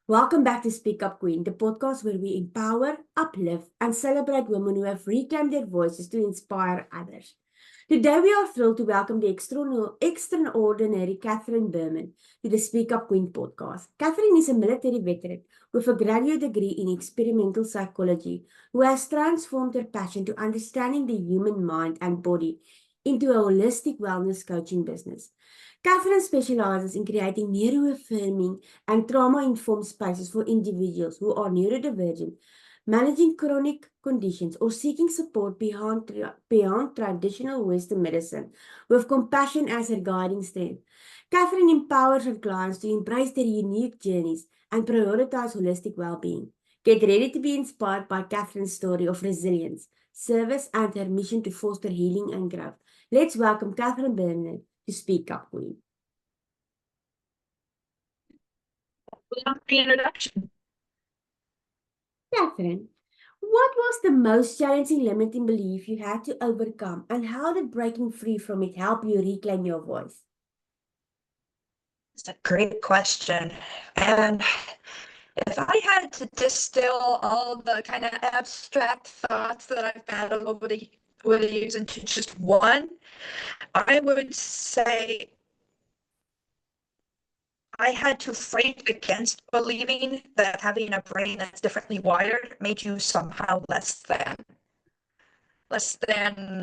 Welcome back to Speak Up Queen, the podcast where we empower, uplift, and celebrate women who have reclaimed their voices to inspire others. Today, we are thrilled to welcome the extraordinary Katherine Burman to the Speak Up Queen podcast. Katherine is a military veteran with a graduate degree in experimental psychology who has transformed her passion to understanding the human mind and body into a holistic wellness coaching business. Katherine specializes in creating neuro-affirming and trauma-informed spaces for individuals who are neurodivergent, managing chronic conditions, or seeking support beyond traditional Western medicine, with compassion as her guiding strength. Katherine empowers her clients to embrace their unique journeys and prioritize holistic well-being. Get ready to be inspired by Katherine's story of resilience, service, and her mission to foster healing and growth. Let's welcome Katherine Burman to Speak Up, Queen. The introduction. Katherine, what was the most challenging limiting belief you had to overcome, and how did breaking free from it help you reclaim your voice? It's a great question. And if I had to distill all the kind of abstract thoughts that I've had over the years into just one, I would say I had to fight against believing that having a brain that's differently wired made you somehow less than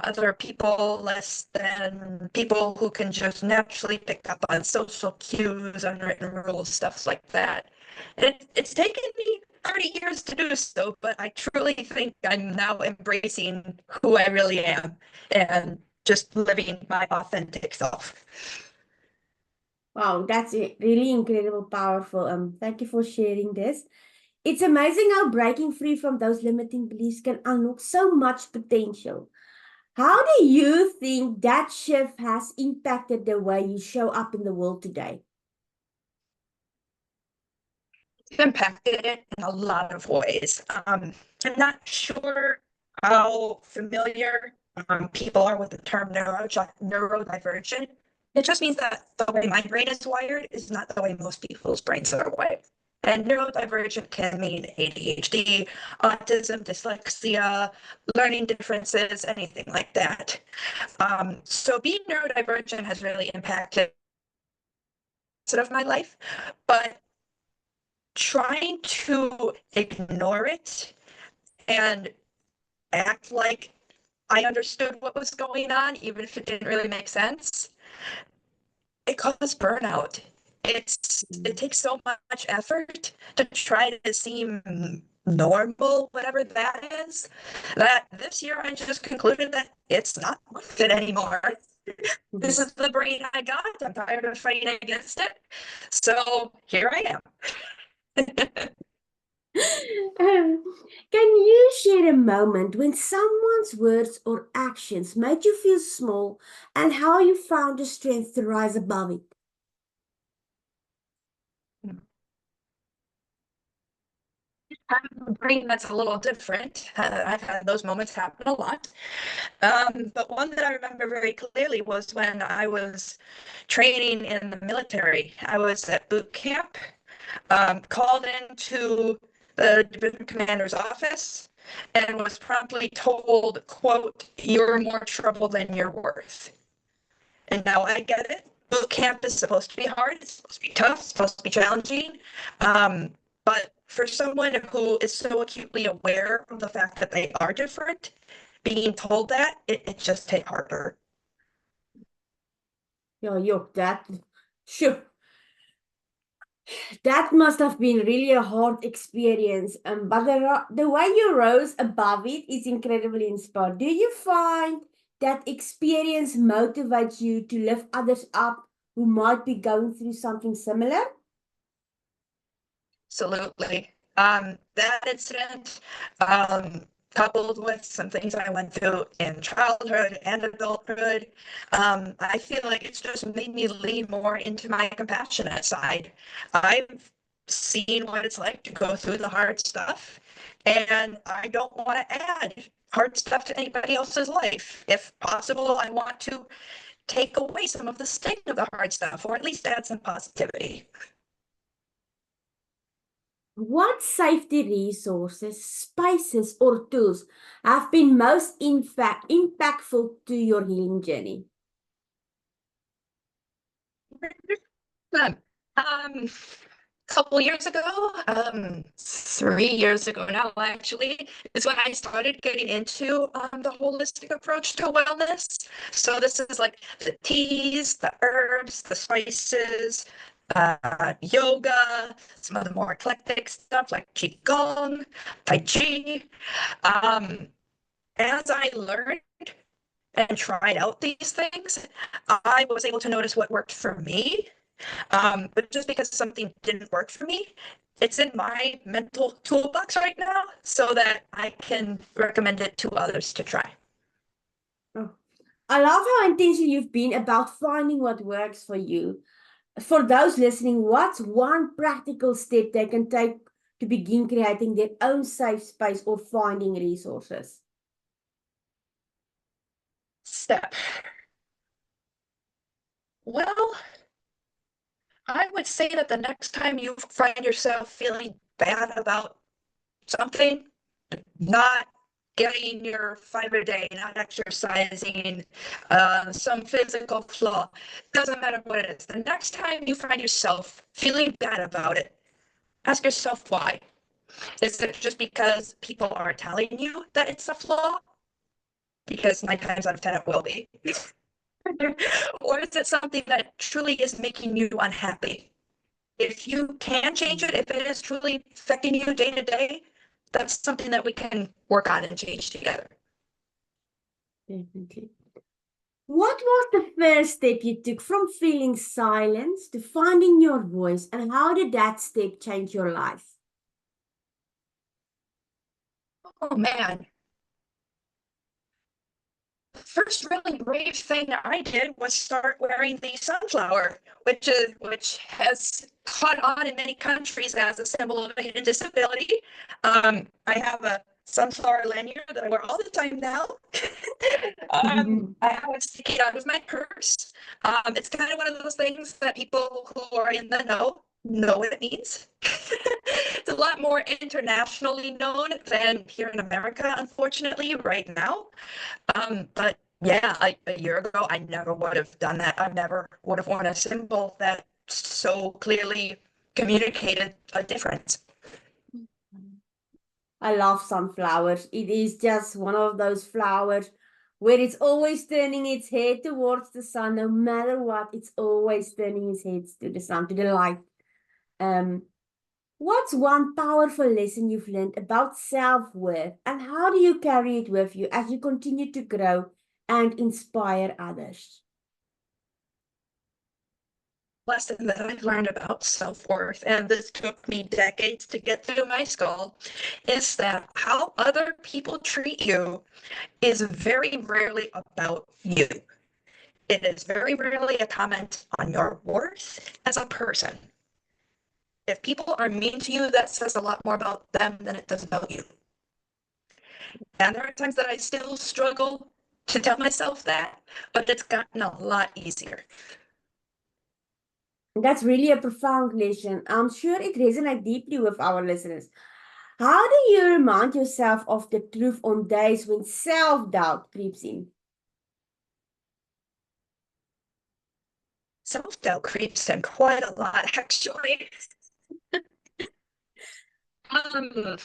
other people, less than people who can just naturally pick up on social cues, unwritten rules, stuff like that. It's taken me 30 years to do so, but I truly think I'm now embracing who I really am and just living my authentic self. Wow, that's really incredible, powerful. Thank you for sharing this. It's amazing how breaking free from those limiting beliefs can unlock so much potential. How do you think that shift has impacted the way you show up in the world today? Impacted it in a lot of ways. I'm not sure how familiar people are with the term neurodivergent. It just means that the way my brain is wired is not the way most people's brains are wired. And neurodivergent can mean ADHD, autism, dyslexia, learning differences, anything like that. So being neurodivergent has really impacted of my life, but trying to ignore it and act like I understood what was going on, even if it didn't really make sense, it caused burnout. It takes so much effort to try to seem normal, whatever that is, that this year I just concluded that it's not worth it anymore. This is the brain I got. I'm tired of fighting against it. So here I am. Can you share a moment when someone's words or actions made you feel small and how you found the strength to rise above it? I have a brain that's a little different. I've had those moments happen a lot. But one that I remember very clearly was when I was training in the military. I was at boot camp, called into the division commander's office, and was promptly told, quote, "You're more trouble than you're worth." And now I get it. Boot camp is supposed to be hard. It's supposed to be tough. It's supposed to be challenging. But for someone who is so acutely aware of the fact that they are different, being told that, it just hit harder. Yeah, sure. That must have been really a hard experience. But the way you rose above it is incredibly inspiring. Do you find that experience motivates you to lift others up who might be going through something similar? Absolutely. That incident, coupled with some things I went through in childhood and adulthood, I feel like it's just made me lean more into my compassionate side. I've seen what it's like to go through the hard stuff, and I don't want to add hard stuff to anybody else's life. If possible, I want to take away some of the sting of the hard stuff, or at least add some positivity. What safety resources, spaces, or tools have been most impactful to your healing journey? Um, couple years ago, 3 years ago now, actually, is when I started getting into the holistic approach to wellness. So this is like the teas, the herbs, the spices, yoga, some of the more eclectic stuff like qigong, tai chi. Um, as I learned and tried out these things, I was able to notice what worked for me. But just because something didn't work for me, it's in my mental toolbox right now so that I can recommend it to others to try. Oh, I love how intentional you've been about finding what works for you. For those listening, what's one practical step they can take to begin creating their own safe space or finding resources? Step. Well, I would say that the next time you find yourself feeling bad about something, not getting your fiber day, not exercising, some physical flaw, doesn't matter what it is. The next time you find yourself feeling bad about it, ask yourself why. Is it just because people are telling you that it's a flaw? Because 9 times out of 10 it will be. Or is it something that truly is making you unhappy? If you can change it, if it is truly affecting you day to day, that's something that we can work on and change together. Definitely. What was the first step you took from feeling silence to finding your voice, and how did that step change your life? Oh man, the first really brave thing that I did was start wearing the sunflower, which has caught on in many countries as a symbol of a hidden disability. I have a sunflower lanyard that I wear all the time now. I have it sticking out of my purse. It's kind of one of those things that people who are in the know what it means. It's a lot more internationally known than here in America, unfortunately, right now. But yeah, a year ago, I never would have done that. I never would have worn a symbol that so clearly communicated a difference. I love sunflowers. It is just one of those flowers where it's always turning its head towards the sun. No matter what, it's always turning its head to the sun, to the light. Um, what's one powerful lesson you've learned about self-worth, and how do you carry it with you as you continue to grow and inspire others? Lesson that I've learned about self-worth, and this took me decades to get through my skull, is that how other people treat you is very rarely about you. It is very rarely a comment on your worth as a person. If people are mean to you, that says a lot more about them than it does about you. And there are times that I still struggle to tell myself that, but it's gotten a lot easier. That's really a profound lesson. I'm sure it resonates deeply with our listeners. How do you remind yourself of the truth on days when self-doubt creeps in? Self-doubt creeps in quite a lot, actually. Um,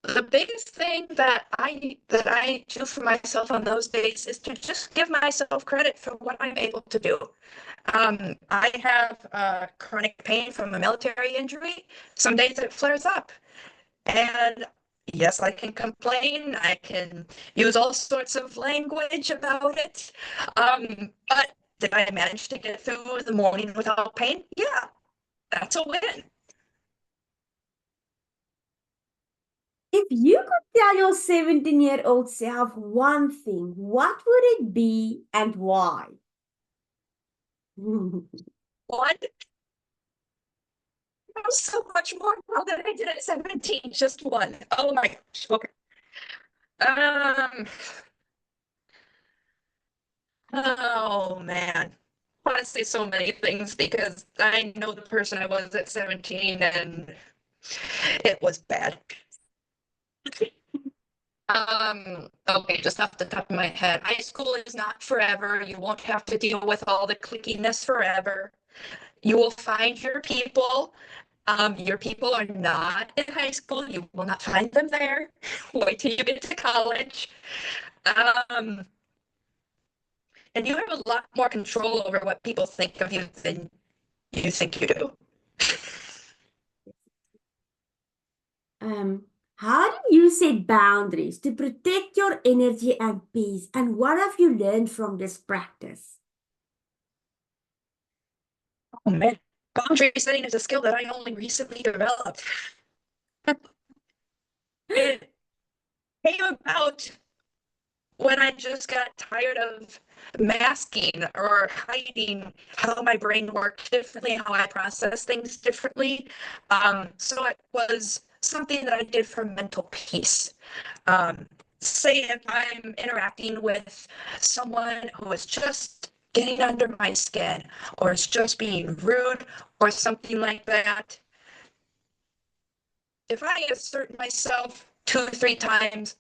the biggest thing that I do for myself on those days is to just give myself credit for what I'm able to do. I have chronic pain from a military injury. Some days it flares up. And yes, I can complain. I can use all sorts of language about it. But did I manage to get through the morning without pain? Yeah, that's a win. If you could tell your 17-year-old self one thing, what would it be and why? One, I know so much more now than I did at 17. Just one. Oh my gosh. Okay. Um, oh man. I want to say so many things because I know the person I was at 17 and It was bad. Okay, just off the top of my head, high school is not forever. You won't have to deal with all the clickiness forever. You will find your people. Your people are not in high school. You will not find them there. Wait till you get to college. And you have a lot more control over what people think of you than you think you do. How do you set boundaries to protect your energy and peace? And what have you learned from this practice? Oh man, boundary setting is a skill that I only recently developed. It came about when I just got tired of masking or hiding how my brain worked differently, how I process things differently. So it was something that I did for mental peace. Say if I'm interacting with someone who is just getting under my skin or is just being rude or something like that, if I assert myself 2 or 3 times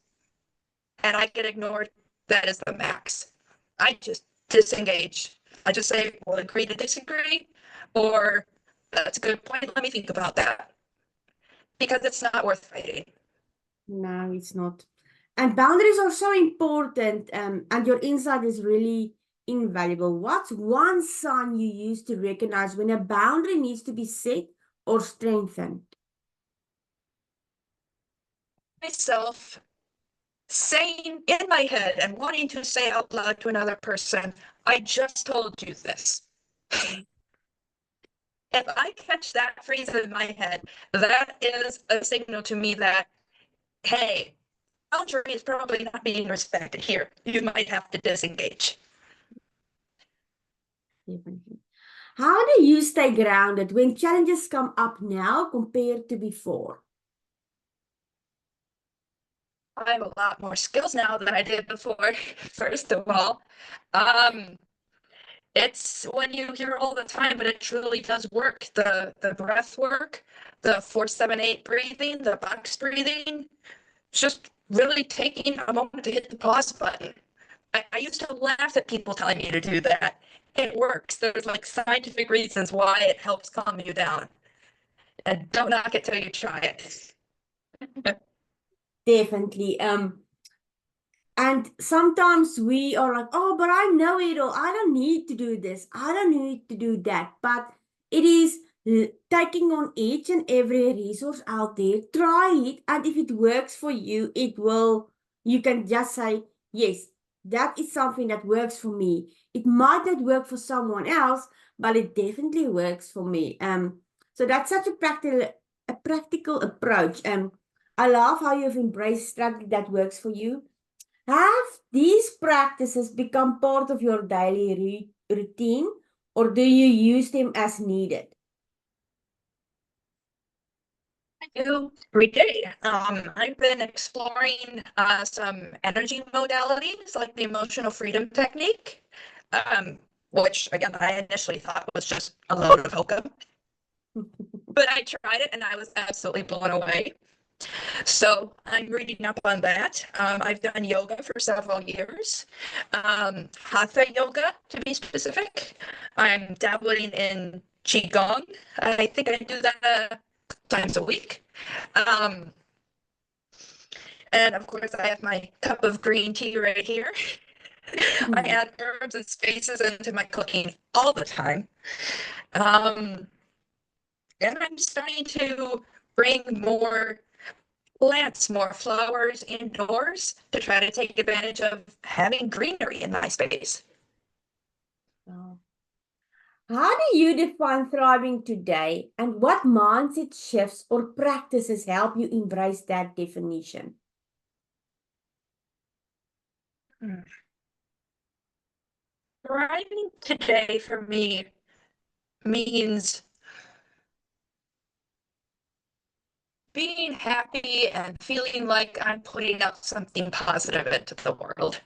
and I get ignored, that is the max. I just disengage. I just say, we'll agree to disagree, or that's a good point. Let me think about that. Because it's not worth fighting. No, it's not. And boundaries are so important, and your insight is really invaluable. What's one sign you use to recognize when a boundary needs to be set or strengthened? Myself saying in my head and wanting to say out loud to another person, I just told you this. If I catch that phrase in my head, that is a signal to me that, hey, boundary is probably not being respected here. You might have to disengage. Definitely. How do you stay grounded when challenges come up now compared to before? I have a lot more skills now than I did before, first of all. It's when you hear all the time, but it truly does work. The breath work, the 4-7-8 breathing, the box breathing, just really taking a moment to hit the pause button. I used to laugh at people telling me to do that. It works. There's like scientific reasons why it helps calm you down. And don't knock it till you try it. Definitely. And sometimes we are like, oh, but I know it all. I don't need to do this. I don't need to do that. But it is taking on each and every resource out there. Try it. And if it works for you, you can just say, yes, that is something that works for me. It might not work for someone else, but it definitely works for me. So that's such a practical approach. I love how you've embraced strategy that works for you. Have these practices become part of your daily routine, or do you use them as needed? I do every day. I've been exploring some energy modalities like the emotional freedom technique, which again I initially thought was just a load of hokum. But I tried it and I was absolutely blown away. So I'm reading up on that. I've done yoga for several years, hatha yoga to be specific. I'm dabbling in qigong. I think I do that times a week. And of course, I have my cup of green tea right here. I add herbs and spices into my cooking all the time. And I'm starting to bring more plants, more flowers indoors to try to take advantage of having greenery in my space. Oh. How do you define thriving today, and what mindset shifts or practices help you embrace that definition? Thriving today for me means being happy and feeling like I'm putting out something positive into the world.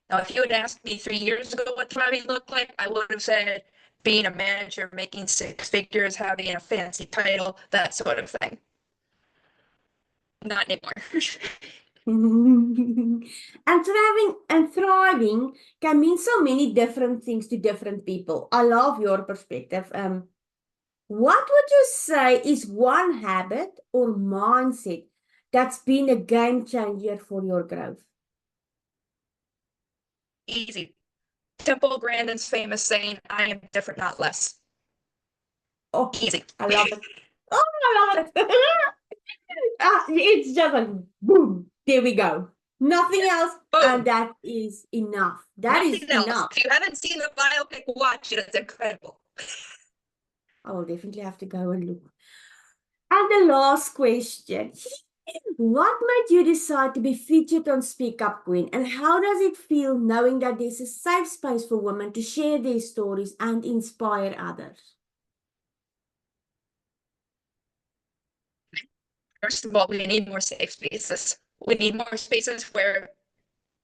Now, if you had asked me 3 years ago what thriving looked like, I would have said being a manager, making 6 figures, having a fancy title, that sort of thing. not anymore. And thriving can mean so many different things to different people. I love your perspective. What would you say is one habit or mindset that's been a game changer for your growth? Easy. Temple Grandin's famous saying, I am different, not less. Oh, Easy. I love it. Oh, I love it. It's just like, boom, there we go. Nothing else, and Boom. that is enough. That is Nothing else. enough. If you haven't seen the biopic, watch it. It's incredible. I will definitely have to go and look. And the last question. What made you decide to be featured on Speak Up Queen? And how does it feel knowing that there's a safe space for women to share their stories and inspire others? First of all, we need more safe spaces. We need more spaces where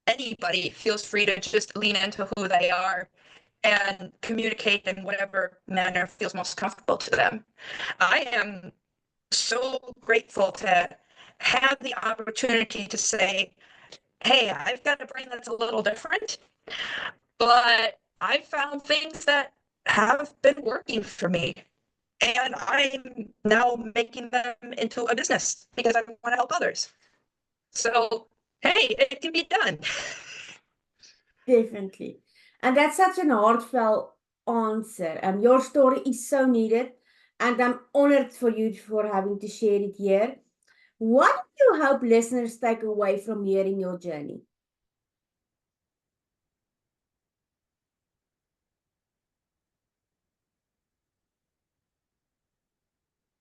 anybody feels free to just lean into who they are and communicate in whatever manner feels most comfortable to them. I am so grateful to have the opportunity to say, hey, I've got a brain that's a little different, but I've found things that have been working for me. And I'm now making them into a business because I want to help others. So, hey, it can be done. Definitely. And that's such an heartfelt answer. Your story is so needed, and I'm honored for you for having to share it here. What do you hope listeners take away from hearing your journey?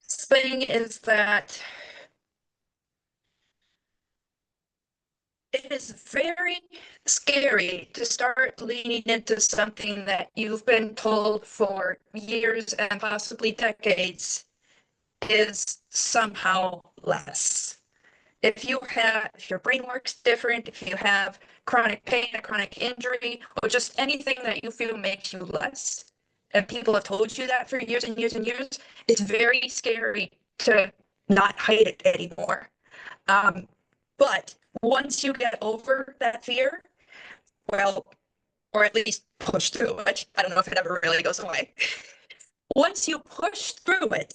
This thing is that it is very scary to start leaning into something that you've been told for years and possibly decades is somehow less. If your brain works different, if you have chronic pain, a chronic injury, or just anything that you feel makes you less, and people have told you that for years and years and years, it's very scary to not hide it anymore. But once you get over that fear, well, or at least push through it, I don't know if it ever really goes away. Once you push through it,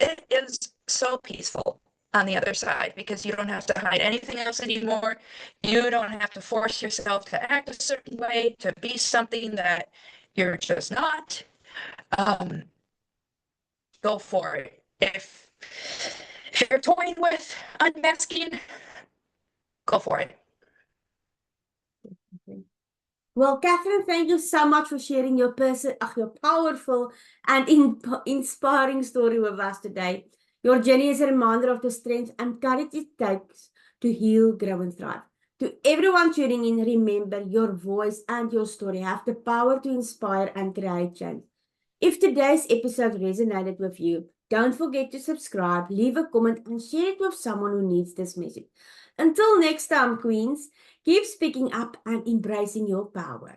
it is so peaceful on the other side because you don't have to hide anything else anymore. You don't have to force yourself to act a certain way, to be something that you're just not. Um, Go for it. If you're toying with unmasking, go for it. Well, Katherine, thank you so much for sharing your your powerful and inspiring story with us today. Your journey is a reminder of the strength and courage it takes to heal, grow, and thrive. To everyone tuning in, remember your voice and your story have the power to inspire and create change. If today's episode resonated with you, don't forget to subscribe, leave a comment, and share it with someone who needs this message. Until next time, Queens, keep speaking up and embracing your power.